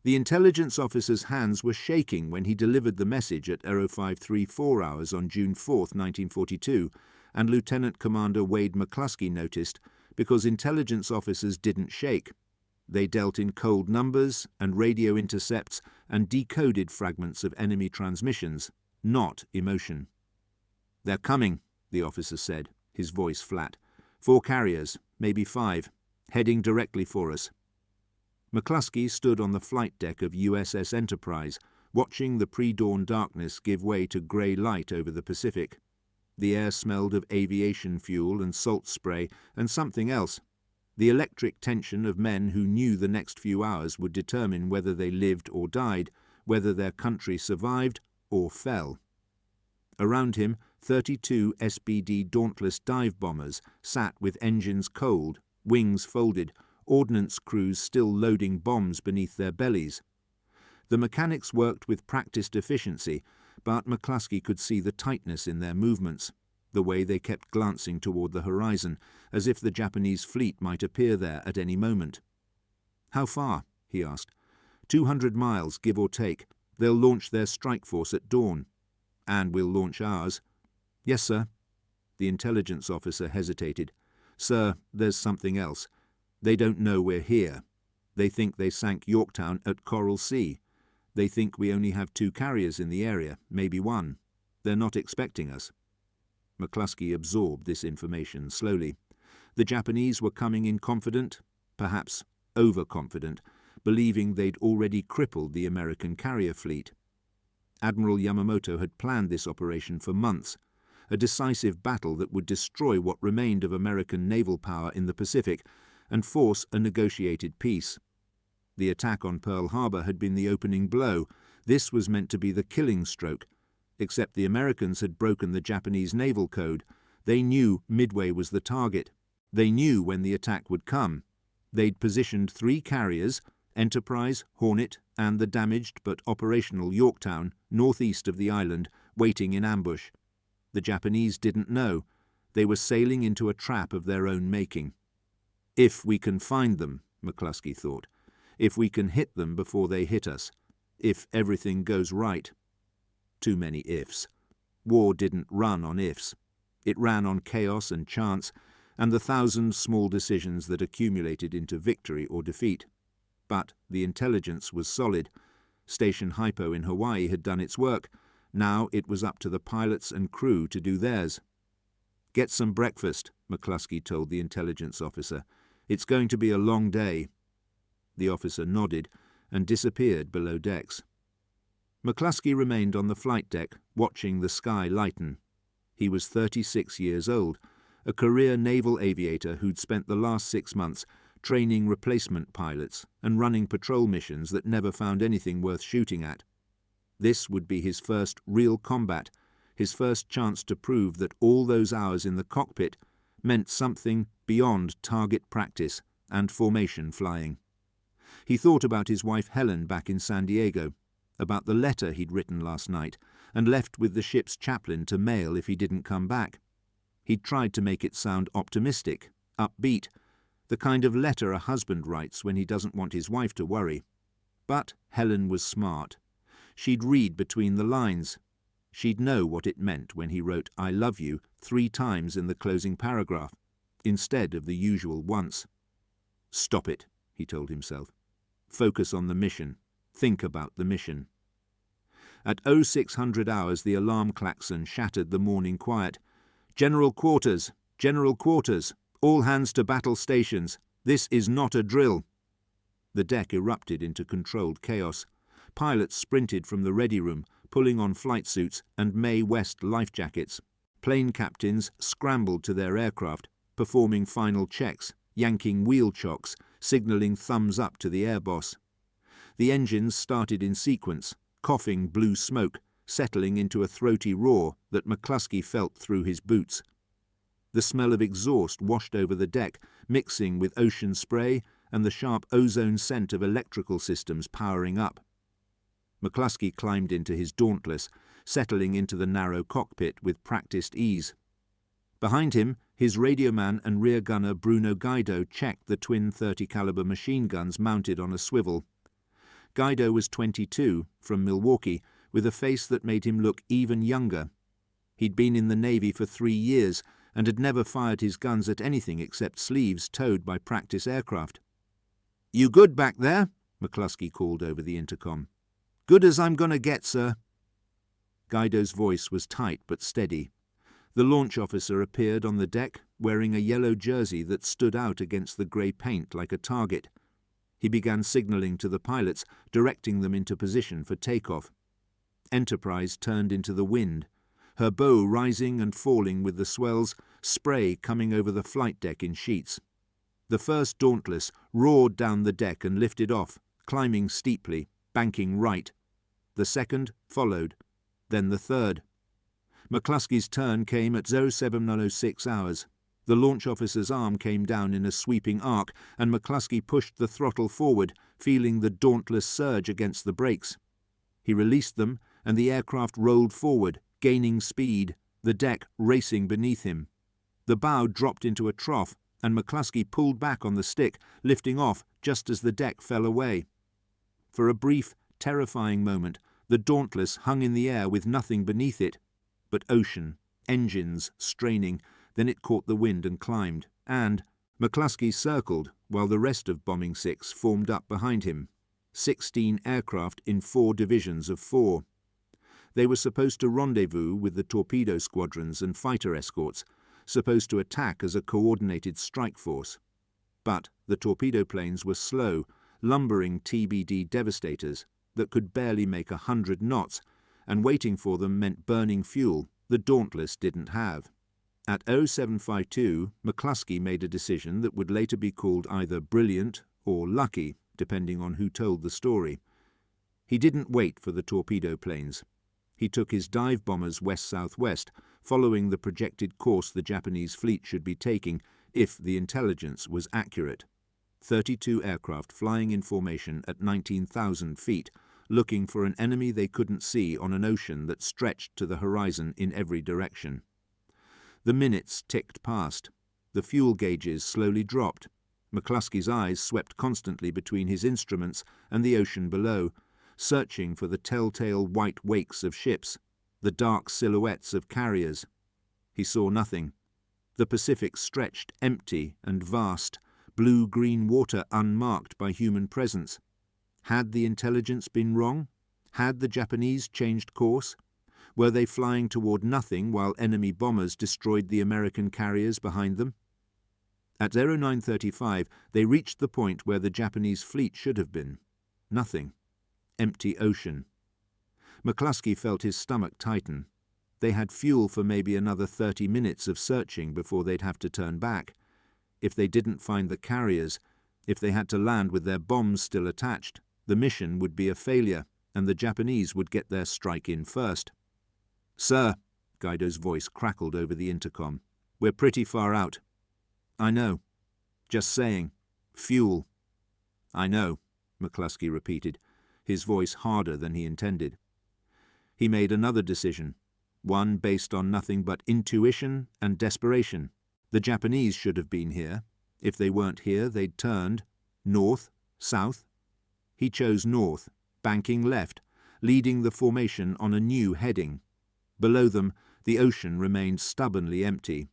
The intelligence officer's hands were shaking when he delivered the message at 0534 hours on June 4, 1942, and Lieutenant Commander Wade McCluskey noticed, because intelligence officers didn't shake. They dealt in cold numbers and radio intercepts and decoded fragments of enemy transmissions, not emotion. "They're coming," the officer said, his voice flat. "4 carriers, maybe 5, heading directly for us." McCluskey stood on the flight deck of USS Enterprise, watching the pre-dawn darkness give way to grey light over the Pacific. The air smelled of aviation fuel and salt spray and something else. The electric tension of men who knew the next few hours would determine whether they lived or died, whether their country survived or fell. Around him, 32 SBD Dauntless dive bombers sat with engines cold, wings folded, ordnance crews still loading bombs beneath their bellies. The mechanics worked with practiced efficiency, but McCluskey could see the tightness in their movements, the way they kept glancing toward the horizon, as if the Japanese fleet might appear there at any moment. "How far?" he asked. 200 miles, give or take. They'll launch their strike force at dawn. And we'll launch ours." "Yes, sir." The intelligence officer hesitated. "Sir, there's something else. They don't know we're here. They think they sank Yorktown at Coral Sea. They think we only have 2 carriers in the area, maybe 1. They're not expecting us." McCluskey absorbed this information slowly. The Japanese were coming in confident, perhaps overconfident, believing they'd already crippled the American carrier fleet. Admiral Yamamoto had planned this operation for months, a decisive battle that would destroy what remained of American naval power in the Pacific and force a negotiated peace. The attack on Pearl Harbor had been the opening blow. This was meant to be the killing stroke. Except the Americans had broken the Japanese naval code. They knew Midway was the target. They knew when the attack would come. They'd positioned 3 carriers, Enterprise, Hornet, and the damaged but operational Yorktown, northeast of the island, waiting in ambush. The Japanese didn't know. They were sailing into a trap of their own making. "If we can find them," McCluskey thought. "If we can hit them before they hit us. If everything goes right." Too many ifs. War didn't run on ifs. It ran on chaos and chance, and the 1,000 small decisions that accumulated into victory or defeat. But the intelligence was solid. Station HYPO in Hawaii had done its work. Now it was up to the pilots and crew to do theirs. "Get some breakfast," McCluskey told the intelligence officer. "It's going to be a long day." The officer nodded and disappeared below decks. McCluskey remained on the flight deck, watching the sky lighten. He was 36 years old, a career naval aviator who'd spent the last 6 months training replacement pilots and running patrol missions that never found anything worth shooting at. This would be his first real combat, his first chance to prove that all those hours in the cockpit meant something beyond target practice and formation flying. He thought about his wife Helen back in San Diego, about the letter he'd written last night and left with the ship's chaplain to mail if he didn't come back. He'd tried to make it sound optimistic, upbeat, the kind of letter a husband writes when he doesn't want his wife to worry. But Helen was smart. She'd read between the lines. She'd know what it meant when he wrote "I love you" 3 times in the closing paragraph, instead of the usual once. "Stop it," he told himself. "Focus on the mission. Think about the mission." At 0600 hours the alarm klaxon shattered the morning quiet. "General quarters! General quarters! All hands to battle stations! This is not a drill!" The deck erupted into controlled chaos. Pilots sprinted from the ready room, pulling on flight suits and Mae West life jackets. Plane captains scrambled to their aircraft, performing final checks, yanking wheel chocks, signaling thumbs up to the air boss. The engines started in sequence, coughing blue smoke, settling into a throaty roar that McCluskey felt through his boots. The smell of exhaust washed over the deck, mixing with ocean spray and the sharp ozone scent of electrical systems powering up. McCluskey climbed into his Dauntless, settling into the narrow cockpit with practiced ease. Behind him, his radioman and rear gunner Bruno Guido checked the twin .30 caliber machine guns mounted on a swivel. Guido was 22, from Milwaukee, with a face that made him look even younger. He'd been in the Navy for 3 years and had never fired his guns at anything except sleeves towed by practice aircraft. "You good back there?" McCluskey called over the intercom. "Good as I'm gonna get, sir." Guido's voice was tight but steady. The launch officer appeared on the deck, wearing a yellow jersey that stood out against the grey paint like a target. He began signalling to the pilots, directing them into position for takeoff. Enterprise turned into the wind, her bow rising and falling with the swells, spray coming over the flight deck in sheets. The first Dauntless roared down the deck and lifted off, climbing steeply, banking right. The second followed, then the third. McCluskey's turn came at 0706 hours. The launch officer's arm came down in a sweeping arc, and McCluskey pushed the throttle forward, feeling the Dauntless surge against the brakes. He released them, and the aircraft rolled forward, gaining speed, the deck racing beneath him. The bow dropped into a trough, and McCluskey pulled back on the stick, lifting off just as the deck fell away. For a brief, terrifying moment, the Dauntless hung in the air with nothing beneath it but ocean, engines straining. Then it caught the wind and climbed, and McCluskey circled while the rest of Bombing 6 formed up behind him. 16 aircraft in 4 divisions of 4. They were supposed to rendezvous with the torpedo squadrons and fighter escorts, supposed to attack as a coordinated strike force. But the torpedo planes were slow, lumbering TBD devastators that could barely make 100 knots, and waiting for them meant burning fuel the Dauntless didn't have. At 0752, McCluskey made a decision that would later be called either brilliant or lucky, depending on who told the story. He didn't wait for the torpedo planes. He took his dive bombers west-southwest, following the projected course the Japanese fleet should be taking if the intelligence was accurate. 32 aircraft flying in formation at 19,000 feet, looking for an enemy they couldn't see on an ocean that stretched to the horizon in every direction. The minutes ticked past. The fuel gauges slowly dropped. McCluskey's eyes swept constantly between his instruments and the ocean below, searching for the telltale white wakes of ships, the dark silhouettes of carriers. He saw nothing. The Pacific stretched empty and vast, blue-green water unmarked by human presence. Had the intelligence been wrong? Had the Japanese changed course? Were they flying toward nothing while enemy bombers destroyed the American carriers behind them? At 0935, they reached the point where the Japanese fleet should have been. Nothing. Empty ocean. McCluskey felt his stomach tighten. They had fuel for maybe another 30 minutes of searching before they'd have to turn back. If they didn't find the carriers, if they had to land with their bombs still attached, the mission would be a failure, and the Japanese would get their strike in first. "Sir," Guido's voice crackled over the intercom, "we're pretty far out." "I know. Just saying. Fuel." "I know," McCluskey repeated, his voice harder than he intended. He made another decision, one based on nothing but intuition and desperation. The Japanese should have been here. If they weren't here, they'd turned north, south. He chose north, banking left, leading the formation on a new heading. Below them, the ocean remained stubbornly empty.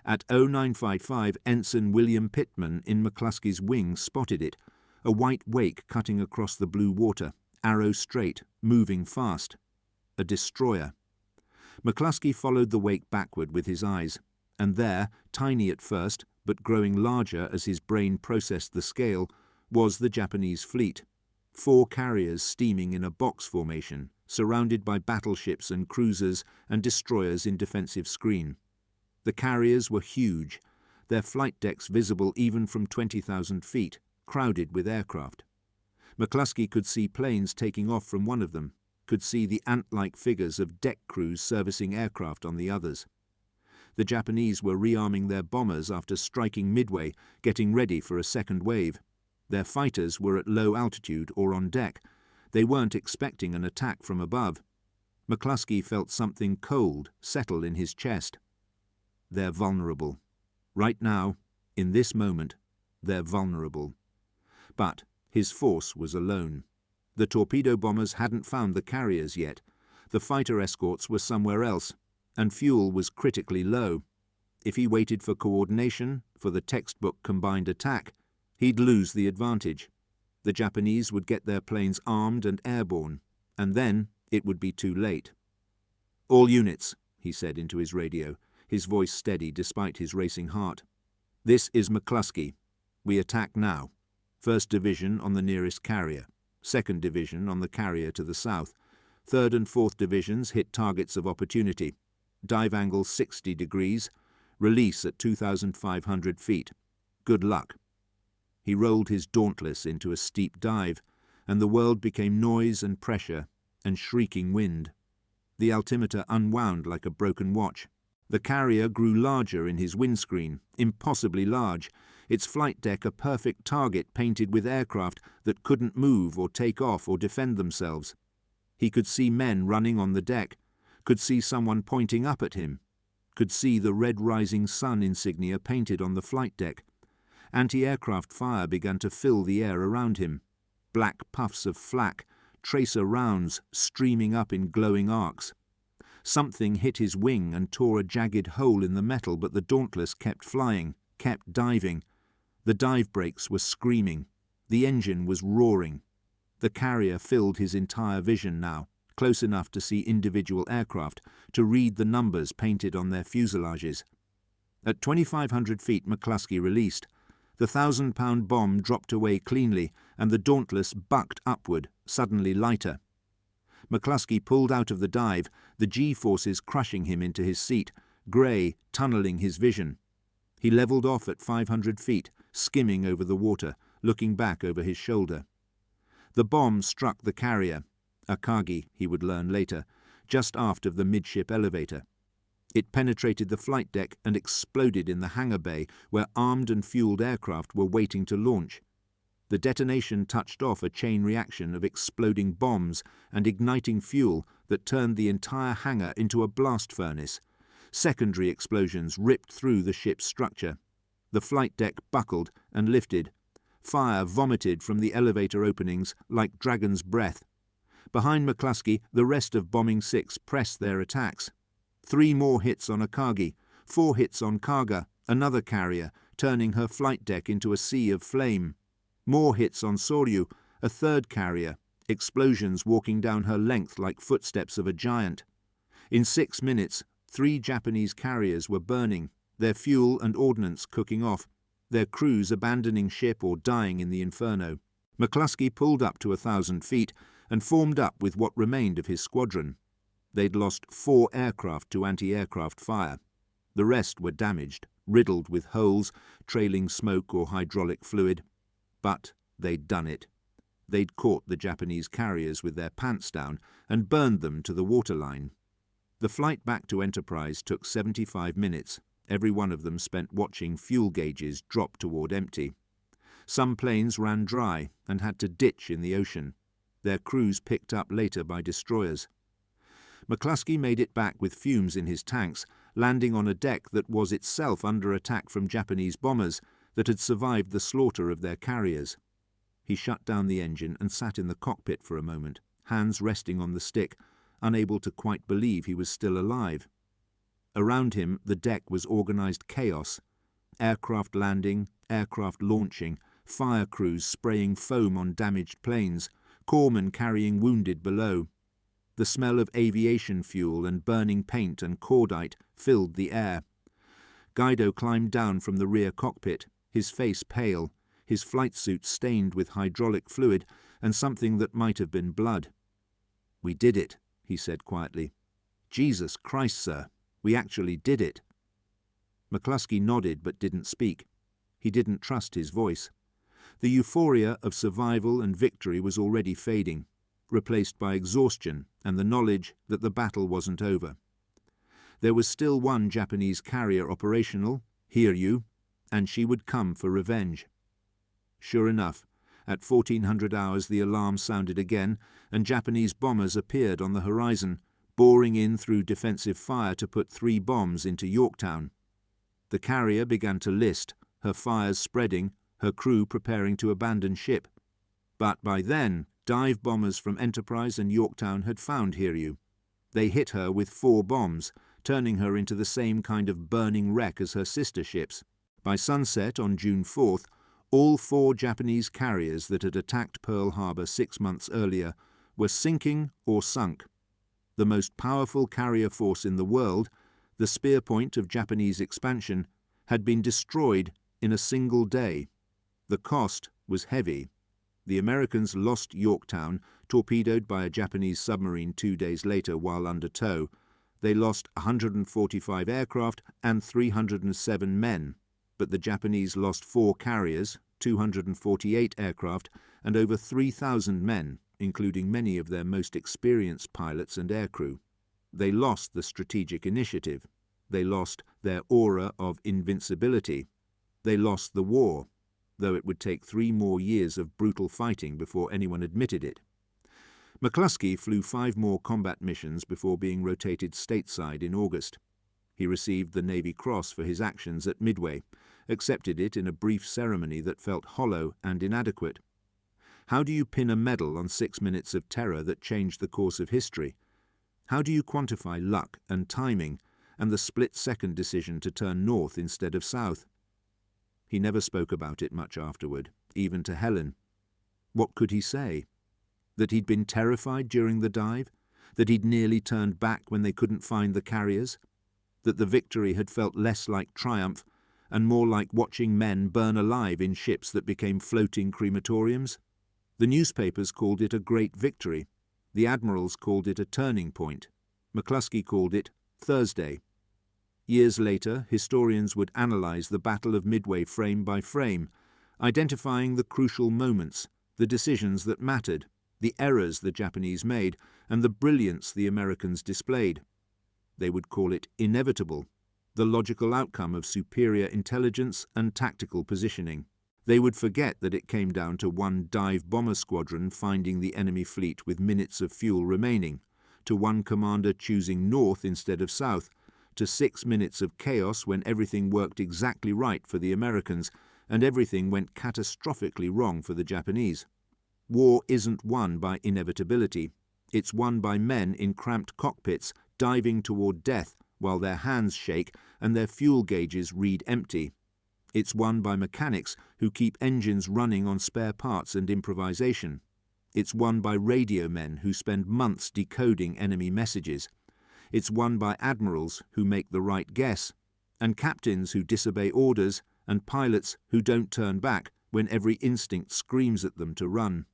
At 0955, Ensign William Pittman in McCluskey's wing spotted it, a white wake cutting across the blue water, arrow straight, moving fast. A destroyer. McCluskey followed the wake backward with his eyes, and there, tiny at first, but growing larger as his brain processed the scale, was the Japanese fleet. 4 carriers steaming in a box formation, surrounded by battleships and cruisers and destroyers in defensive screen. The carriers were huge, their flight decks visible even from 20,000 feet, crowded with aircraft. McCluskey could see planes taking off from one of them, could see the ant-like figures of deck crews servicing aircraft on the others. The Japanese were rearming their bombers after striking Midway, getting ready for a second wave. Their fighters were at low altitude or on deck. They weren't expecting an attack from above. McCluskey felt something cold settle in his chest. They're vulnerable. Right now, in this moment, they're vulnerable. But his force was alone. The torpedo bombers hadn't found the carriers yet. The fighter escorts were somewhere else, and fuel was critically low. If he waited for coordination, for the textbook combined attack, he'd lose the advantage. The Japanese would get their planes armed and airborne, and then it would be too late. "All units," he said into his radio, his voice steady despite his racing heart. "This is McCluskey. We attack now. 1st Division on the nearest carrier. 2nd Division on the carrier to the south. 3rd and 4th Divisions hit targets of opportunity. Dive angle 60 degrees. Release at 2,500 feet. Good luck." He rolled his Dauntless into a steep dive, and the world became noise and pressure and shrieking wind. The altimeter unwound like a broken watch. The carrier grew larger in his windscreen, impossibly large, its flight deck a perfect target painted with aircraft that couldn't move or take off or defend themselves. He could see men running on the deck, could see someone pointing up at him, could see the red rising sun insignia painted on the flight deck. Anti-aircraft fire began to fill the air around him. Black puffs of flak, tracer rounds streaming up in glowing arcs. Something hit his wing and tore a jagged hole in the metal, but the Dauntless kept flying, kept diving. The dive brakes were screaming. The engine was roaring. The carrier filled his entire vision now, close enough to see individual aircraft, to read the numbers painted on their fuselages. At 2,500 feet, McCluskey released. The 1,000-pound bomb dropped away cleanly, and the Dauntless bucked upward, suddenly lighter. McCluskey pulled out of the dive, the G-forces crushing him into his seat, grey, tunnelling his vision. He levelled off at 500 feet, skimming over the water, looking back over his shoulder. The bomb struck the carrier, Akagi, he would learn later, just aft of the midship elevator. It penetrated the flight deck and exploded in the hangar bay, where armed and fueled aircraft were waiting to launch. The detonation touched off a chain reaction of exploding bombs and igniting fuel that turned the entire hangar into a blast furnace. Secondary explosions ripped through the ship's structure. The flight deck buckled and lifted. Fire vomited from the elevator openings like dragon's breath. Behind McCluskey, the rest of Bombing 6 pressed their attacks. 3 more hits on Akagi, 4 hits on Kaga, another carrier, turning her flight deck into a sea of flame. More hits on Soryu, a 3rd carrier, explosions walking down her length like footsteps of a giant. In 6 minutes, 3 Japanese carriers were burning, their fuel and ordnance cooking off, their crews abandoning ship or dying in the inferno. McCluskey pulled up to 1,000 feet and formed up with what remained of his squadron. They'd lost 4 aircraft to anti-aircraft fire. The rest were damaged, riddled with holes, trailing smoke or hydraulic fluid. But they'd done it. They'd caught the Japanese carriers with their pants down and burned them to the waterline. The flight back to Enterprise took 75 minutes. Every one of them spent watching fuel gauges drop toward empty. Some planes ran dry and had to ditch in the ocean. Their crews picked up later by destroyers. McCluskey made it back with fumes in his tanks, landing on a deck that was itself under attack from Japanese bombers that had survived the slaughter of their carriers. He shut down the engine and sat in the cockpit for a moment, hands resting on the stick, unable to quite believe he was still alive. Around him, the deck was organized chaos. Aircraft landing, aircraft launching, fire crews spraying foam on damaged planes, corpsmen carrying wounded below. The smell of aviation fuel and burning paint and cordite filled the air. Guido climbed down from the rear cockpit, his face pale, his flight suit stained with hydraulic fluid and something that might have been blood. "We did it," he said quietly. "Jesus Christ, sir, we actually did it." McCluskey nodded but didn't speak. He didn't trust his voice. The euphoria of survival and victory was already fading, replaced by exhaustion and the knowledge that the battle wasn't over. There was still one Japanese carrier operational, Hiryu, and she would come for revenge. Sure enough, at 1400 hours the alarm sounded again, and Japanese bombers appeared on the horizon, boring in through defensive fire to put 3 bombs into Yorktown. The carrier began to list, her fires spreading, her crew preparing to abandon ship. But by then, Dive bombers from Enterprise and Yorktown had found Hiryu. They hit her with 4 bombs, turning her into the same kind of burning wreck as her sister ships. By sunset on June 4th, all 4 Japanese carriers that had attacked Pearl Harbor 6 months earlier were sinking or sunk. The most powerful carrier force in the world, the spear point of Japanese expansion, had been destroyed in a single day. The cost was heavy. The Americans lost Yorktown, torpedoed by a Japanese submarine 2 days later while under tow. They lost 145 aircraft and 307 men, but the Japanese lost 4 carriers, 248 aircraft, and over 3,000 men, including many of their most experienced pilots and aircrew. They lost the strategic initiative. They lost their aura of invincibility. They lost the war, though it would take 3 more years of brutal fighting before anyone admitted it. McCluskey flew 5 more combat missions before being rotated stateside in August. He received the Navy Cross for his actions at Midway, accepted it in a brief ceremony that felt hollow and inadequate. How do you pin a medal on 6 minutes of terror that changed the course of history? How do you quantify luck and timing and the split-second decision to turn north instead of south? He never spoke about it much afterward, even to Helen. What could he say? That he'd been terrified during the dive? That he'd nearly turned back when they couldn't find the carriers? That the victory had felt less like triumph and more like watching men burn alive in ships that became floating crematoriums? The newspapers called it a great victory. The admirals called it a turning point. McCluskey called it Thursday. Years later, historians would analyze the Battle of Midway frame by frame, identifying the crucial moments, the decisions that mattered, the errors the Japanese made, and the brilliance the Americans displayed. They would call it inevitable, the logical outcome of superior intelligence and tactical positioning. They would forget that it came down to 1 dive bomber squadron finding the enemy fleet with minutes of fuel remaining, to 1 commander choosing north instead of south, to 6 minutes of chaos when everything worked exactly right for the Americans and everything went catastrophically wrong for the Japanese. War isn't won by inevitability. It's won by men in cramped cockpits diving toward death while their hands shake and their fuel gauges read empty. It's won by mechanics who keep engines running on spare parts and improvisation. It's won by radio men who spend months decoding enemy messages. It's won by admirals who make the right guess, and captains who disobey orders, and pilots who don't turn back when every instinct screams at them to run.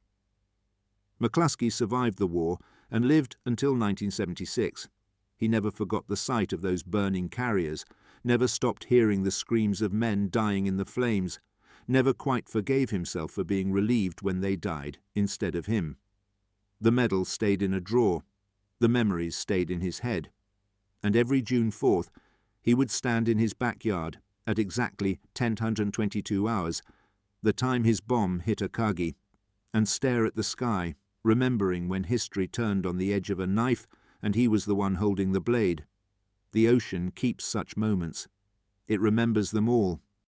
McCluskey survived the war and lived until 1976. He never forgot the sight of those burning carriers, never stopped hearing the screams of men dying in the flames, never quite forgave himself for being relieved when they died instead of him. The medal stayed in a drawer. The memories stayed in his head. And every June 4th, he would stand in his backyard at exactly 10:22 hours, the time his bomb hit Akagi, and stare at the sky, remembering when history turned on the edge of a knife and he was the one holding the blade. The ocean keeps such moments. It remembers them all,